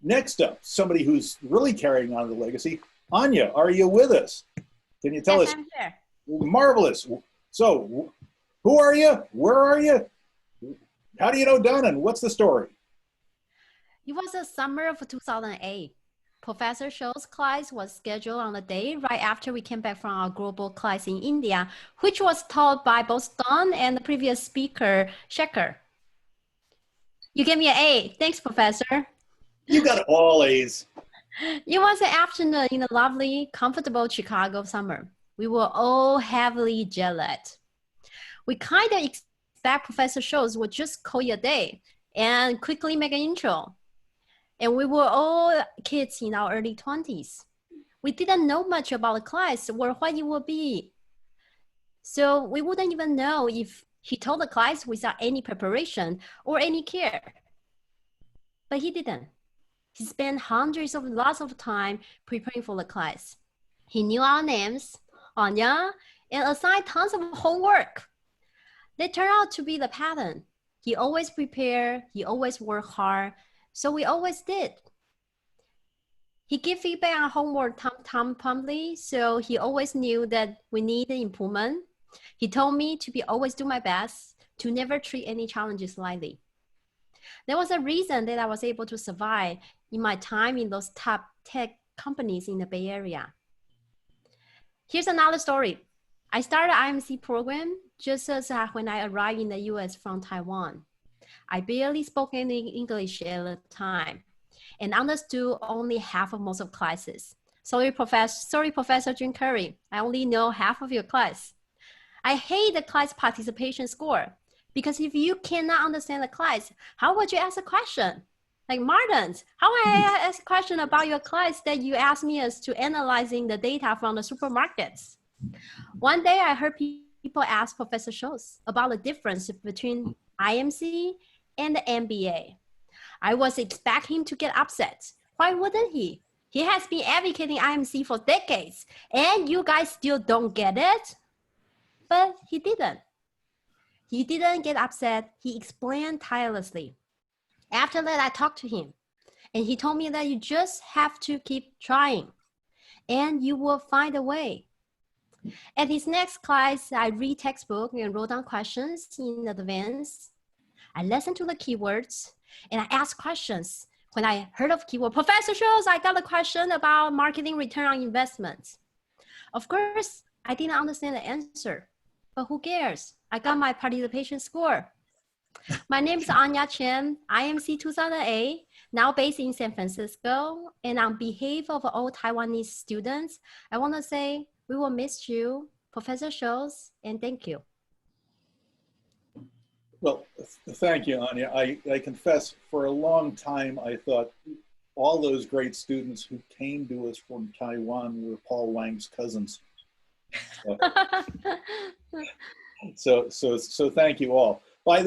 Next up, somebody who's really carrying on the legacy. Anya, are you with us? Can you tell Yes, us? I'm here. Marvelous. So, who are you? Where are you? How do you know Donna? And what's the story? It was the summer of 2008. Professor Schultz class was scheduled on the day right after we came back from our global class in India, which was taught by both Don and the previous speaker, Shekhar. You gave me an A. Thanks, Professor. You got all A's. It was an afternoon in a lovely, comfortable Chicago summer. We were all heavily jet lagged. We kind of expect Professor Schultz would just call you a day and quickly make an intro. And we were all kids in our early 20s. We didn't know much about the class or what it would be. So we wouldn't even know if he told the class without any preparation or any care. But he didn't. He spent lots of time preparing for the class. He knew our names, Anya, and assigned tons of homework. They turned out to be the pattern. He always prepared, he always worked hard, so we always did. He gave feedback on homework promptly, so he always knew that we needed improvement. He told me to always do my best, to never treat any challenges lightly. There was a reason that I was able to survive in my time in those top tech companies in the Bay Area. Here's another story. I started IMC program just as when I arrived in the US from Taiwan. I barely spoke any English at the time and understood only half of most of classes. Sorry, Professor Jim Curry. I only know half of your class. I hate the class participation score because if you cannot understand the class, how would you ask a question? Like Martins, how would I ask a question about your class that you asked me as to analyzing the data from the supermarkets? One day I heard people ask Professor Schultz about the difference between IMC and the MBA. I was expecting him to get upset. Why wouldn't he? He has been advocating IMC for decades, and you guys still don't get it? But he didn't. He didn't get upset. He explained tirelessly. After that, I talked to him, and he told me that you just have to keep trying, and you will find a way. At his next class, I read textbook and wrote down questions in advance. I listened to the keywords, and I asked questions. When I heard of keyword, Professor Schultz, I got a question about marketing return on investment. Of course, I didn't understand the answer, but who cares? I got my participation score. My name is Anya Cheng, IMC 2008, now based in San Francisco. And on behalf of all Taiwanese students, I want to say we will miss you, Professor Schultz, and thank you. Well, thank you, Anya. I confess, for a long time, I thought all those great students who came to us from Taiwan were Paul Wang's cousins. So thank you all. By the